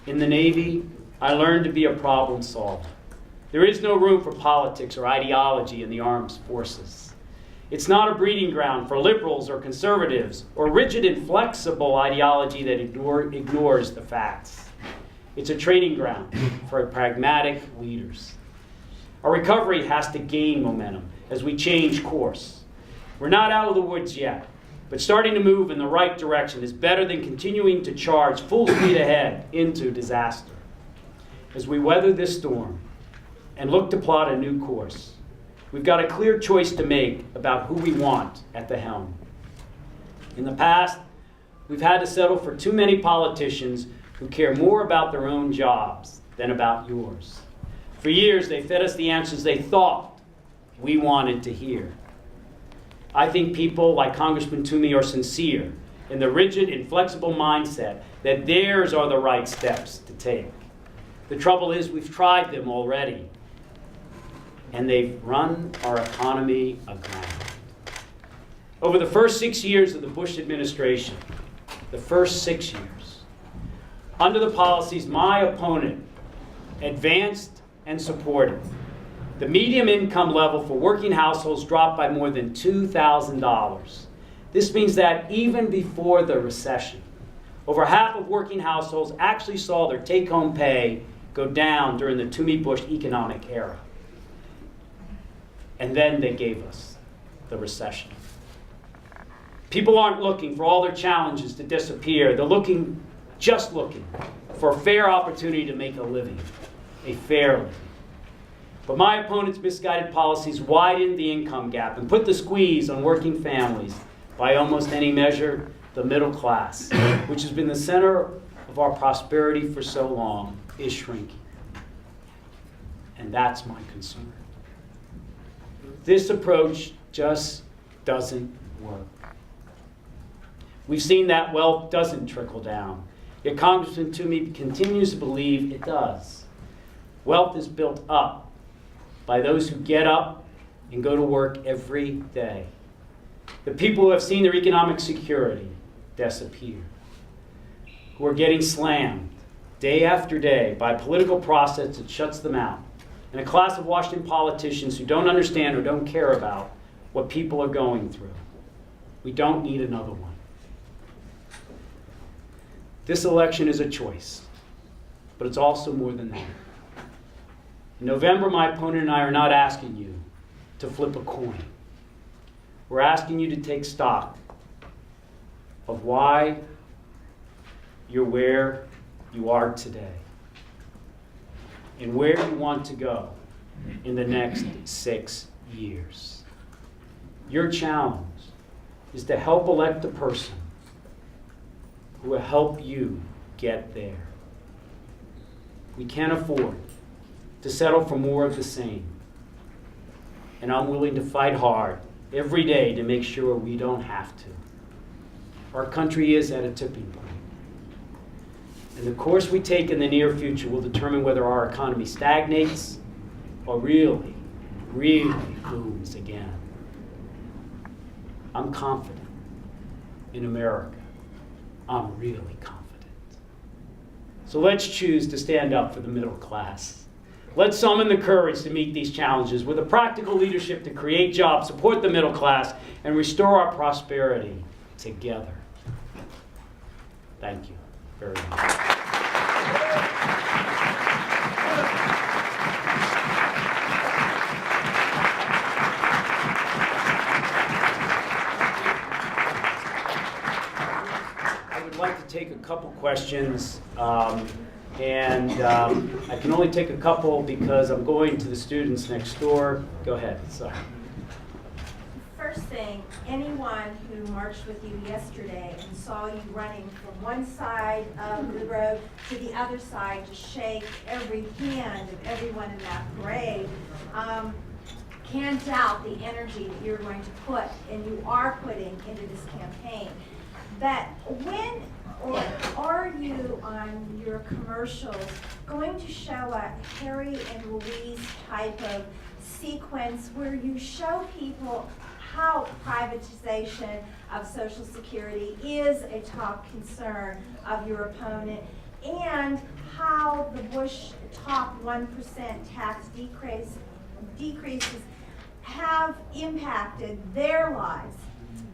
In the Navy, I learned to be a problem solver. There is no room for politics or ideology in the armed forces. It's not a breeding ground for liberals or conservatives or rigid and flexible ideology that ignores the facts. It's a training ground for pragmatic leaders. Our recovery has to gain momentum as we change course. We're not out of the woods yet, but starting to move in the right direction is better than continuing to charge full speed ahead into disaster. As we weather this storm and look to plot a new course, we've got a clear choice to make about who we want at the helm. In the past, we've had to settle for too many politicians who care more about their own jobs than about yours. For years, they fed us the answers they thought we wanted to hear. I think people like Congressman Toomey are sincere in the rigid, inflexible mindset that theirs are the right steps to take. The trouble is we've tried them already, and they've run our economy aground. Over the first 6 years of the Bush administration, the first 6 years, under the policies my opponent advanced and supported, the median income level for working households dropped by more than $2,000. This means that even before the recession, over half of working households actually saw their take-home pay go down during the Toomey-Bush economic era. And then they gave us the recession. People aren't looking for all their challenges to disappear. They're just looking for a fair opportunity to make a living, a fair living. But my opponent's misguided policies widened the income gap and put the squeeze on working families. By almost any measure, the middle class, which has been the center of our prosperity for so long, is shrinking. And that's my concern. This approach just doesn't work. We've seen that wealth doesn't trickle down, yet Congressman Toomey continues to believe it does. Wealth is built up by those who get up and go to work every day. The people who have seen their economic security disappear, who are getting slammed day after day by a political process that shuts them out, and a class of Washington politicians who don't understand or don't care about what people are going through. We don't need another one. This election is a choice, but it's also more than that. In November, my opponent and I are not asking you to flip a coin. We're asking you to take stock of why you're where you are today and where you want to go in the next 6 years. Your challenge is to help elect a person who will help you get there. We can't afford to settle for more of the same. And I'm willing to fight hard every day to make sure we don't have to. Our country is at a tipping point. And the course we take in the near future will determine whether our economy stagnates or really booms again. I'm confident in America. I'm really confident. So let's choose to stand up for the middle class. Let's summon the courage to meet these challenges with a practical leadership to create jobs, support the middle class, and restore our prosperity together. Thank you very much. I would like to take a couple questions. I can only take a couple because I'm going to the students next door. Go ahead. Sorry. First thing, anyone who marched with you yesterday and saw you running from one side of the road to the other side to shake every hand of everyone in that parade can't doubt the energy that you're going to put and you are putting into this campaign. But when or are you on your commercials going to show a Harry and Louise type of sequence where you show people how privatization of Social Security is a top concern of your opponent and while the Bush top 1% tax decreases have impacted their lives,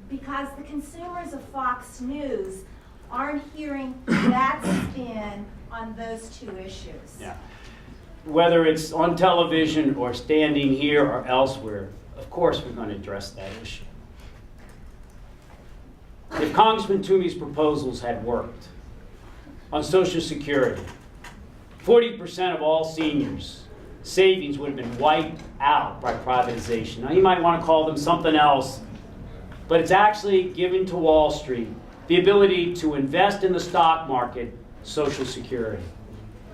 because the consumers of Fox News aren't hearing that spin on those two issues. Yeah. Whether it's on television or standing here or elsewhere, of course we're going to address that issue. If Congressman Toomey's proposals had worked on Social Security, 40% of all seniors' savings would have been wiped out by privatization. Now, you might want to call them something else, but it's actually giving to Wall Street the ability to invest in the stock market, Social Security.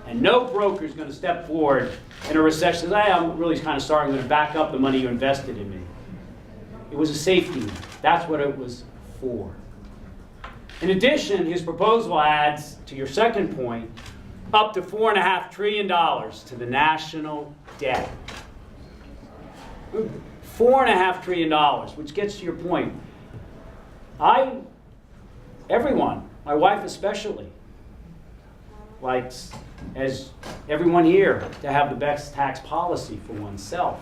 And no broker is going to step forward in a recession and say, hey, I'm really kind of sorry, I'm going to back up the money you invested in me. It was a safety net. That's what it was for. In addition, his proposal adds, to your second point, up to $4.5 trillion to the national debt. $4.5 trillion, which gets to your point. Everyone, my wife especially, likes, as everyone here, to have the best tax policy for oneself.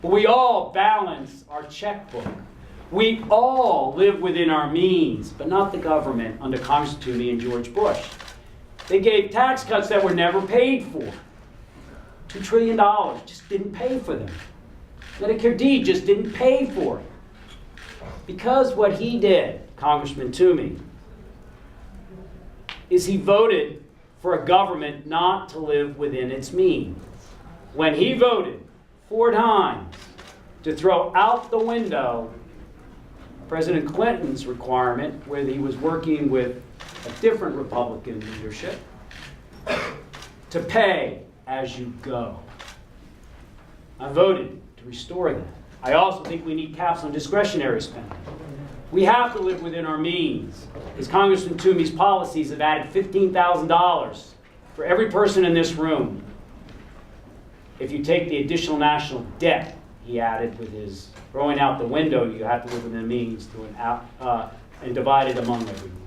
But we all balance our checkbook. We all live within our means, but not the government under Congressman Toomey and George Bush. They gave tax cuts that were never paid for. $2 trillion, just didn't pay for them. Medicare D just didn't pay for it. Because what he did, Congressman Toomey, is he voted for a government not to live within its means. When he voted 4 times to throw out the window President Clinton's requirement, where he was working with a different Republican leadership, to pay as you go. I voted to restore that. I also think we need caps on discretionary spending. We have to live within our means. As Congressman Toomey's policies have added $15,000 for every person in this room. If you take the additional national debt he added with his throwing out the window, you have to live within the means and divide it among everyone.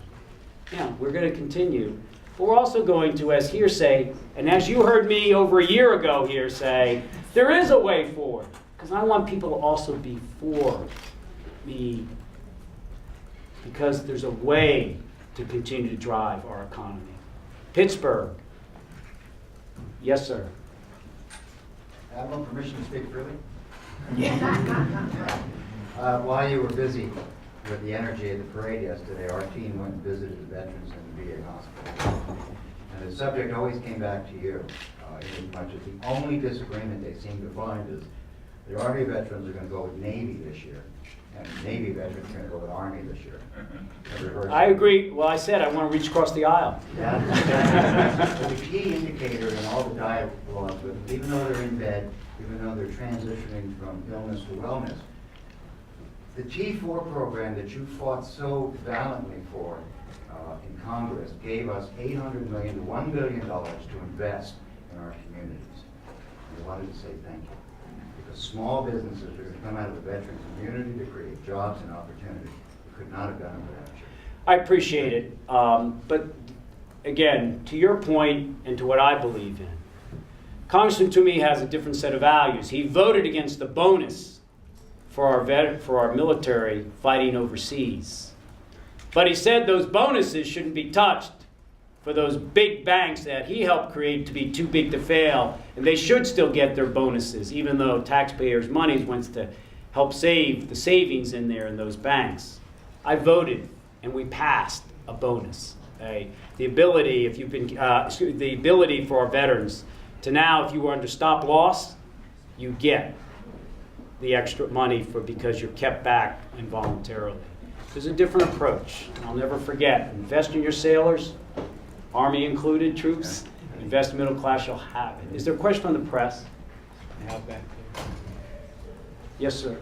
Yeah, we're going to continue. But we're also going to, as here say, and as you heard me over a year ago here say, there is a way forward. Because I want people to also be for me. Because there's a way to continue to drive our economy. Pittsburgh. Yes, sir. I have no permission to speak freely. Yeah. While you were busy with the energy of the parade yesterday, our team went and visited the veterans in the VA hospital. And the subject always came back to you, in as much as the only disagreement they seem to find is the Army veterans are going to go with Navy this year, and Navy veterans are going to go with Army this year. I agree. Well, I said I want to reach across the aisle. That's the key indicator in all the dialogues with them, even though they're in bed, even though they're transitioning from illness to wellness. The T4 program that you fought so valiantly for in Congress gave us $800 million to $1 billion to invest in our communities. And I wanted to say thank you. Because small businesses are going to come out of the veteran community to create jobs and opportunity. We could not have done it without you. I appreciate it. But again, to your point and to what I believe in, Congressman Toomey has a different set of values. He voted against the bonus for our military fighting overseas. But he said those bonuses shouldn't be touched for those big banks that he helped create to be too big to fail, and they should still get their bonuses, even though taxpayers' money went to help save the savings in there in those banks. I voted, and we passed a bonus. Okay? The ability, if you've been, the ability for our veterans to now, if you were under stop loss, you get the extra money because you're kept back involuntarily. There's a different approach. I'll never forget. Invest in your sailors, Army included troops. Invest in middle class, you'll have it. Is there a question on the press? I have back there. Yes, sir.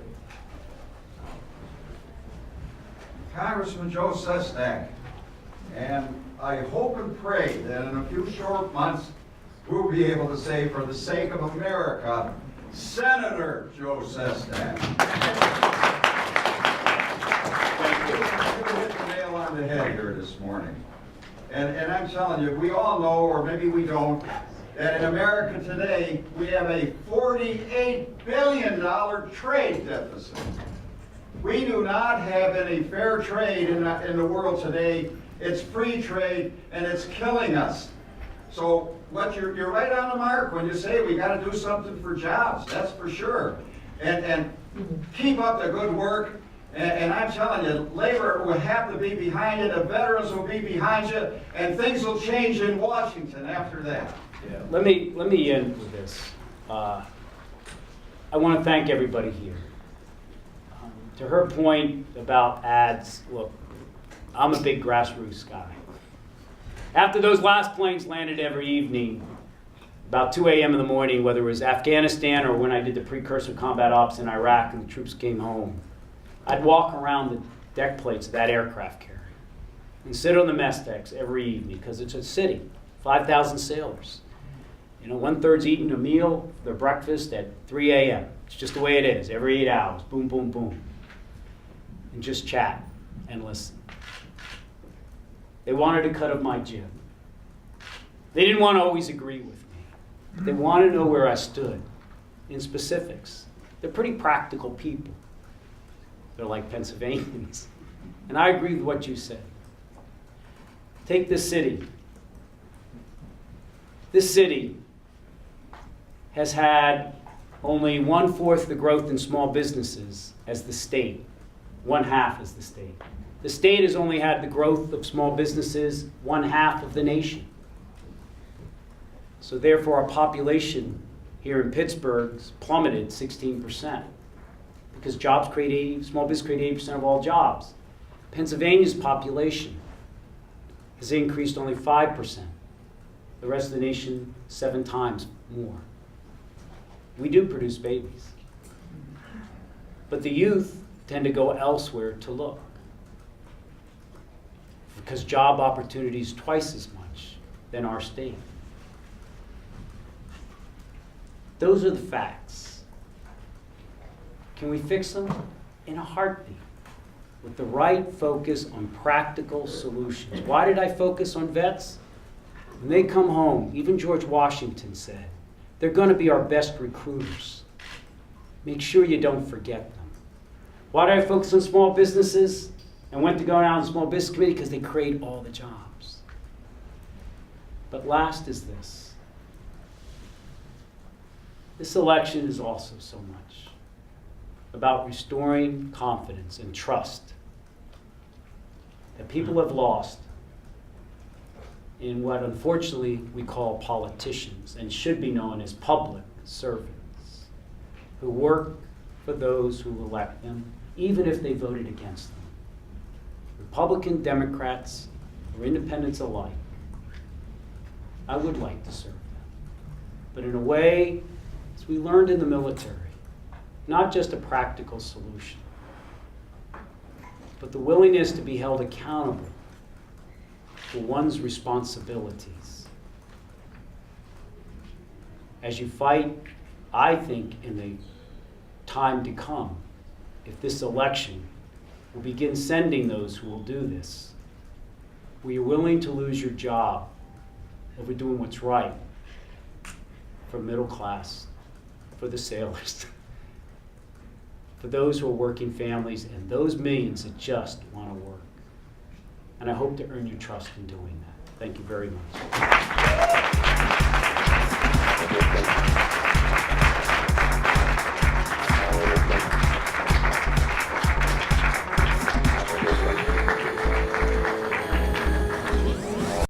Congressman Joe Sestak, and I hope and pray that in a few short months we'll be able to say, for the sake of America, Senator Joe Sestak. Thank you. I'm going to hit the nail on the head here this morning. And I'm telling you, we all know, or maybe we don't, that in America today, we have a $48 billion trade deficit. We do not have any fair trade in the world today. It's free trade, and it's killing us. So you're right on the mark when you say we got to do something for jobs, that's for sure. And keep up the good work. And I'm telling you, labor will have to be behind you, the veterans will be behind you, and things will change in Washington after that. Yeah. Let me end with this. I want to thank everybody here. To her point about ads, look, I'm a big grassroots guy. After those last planes landed every evening, about 2 a.m. in the morning, whether it was Afghanistan or when I did the precursor combat ops in Iraq and the troops came home, I'd walk around the deck plates of that aircraft carrier and sit on the mess decks every evening because it's a city, 5,000 sailors. You know, 1/3's eating a meal, their breakfast at 3 a.m. It's just the way it is, every 8 hours, boom, boom, boom. And just chat and listen. They wanted a cut of my jib. They didn't want to always agree with me. They wanted to know where I stood in specifics. They're pretty practical people. They're like Pennsylvanians. And I agree with what you said. Take this city. This city has had only 1/4 the growth in small businesses as the state. 1/2 as the state. The state has only had the growth of small businesses 1/2 of the nation. So therefore our population here in Pittsburgh has plummeted 16%. Because small business create 80% of all jobs. Pennsylvania's population has increased only 5%. The rest of the nation, 7 times more. We do produce babies. But the youth tend to go elsewhere to look. Because job opportunities twice as much than our state. Those are the facts. Can we fix them? In a heartbeat. With the right focus on practical solutions. Why did I focus on vets? When they come home, even George Washington said, they're going to be our best recruiters. Make sure you don't forget them. Why did I focus on small businesses and went to go down on the small business committee? Because they create all the jobs. But last is this. This election is also so much about restoring confidence and trust that people have lost in what unfortunately we call politicians and should be known as public servants who work for those who elect them, even if they voted against them. Republican, Democrats, or independents alike, I would like to serve them. But in a way, as we learned in the military, not just a practical solution, but the willingness to be held accountable for one's responsibilities. As you fight, I think in the time to come, if this election will begin sending those who will do this, were you willing to lose your job over doing what's right for middle class, for the sailors, for those who are working families, and those millions that just want to work? And I hope to earn your trust in doing that. Thank you very much.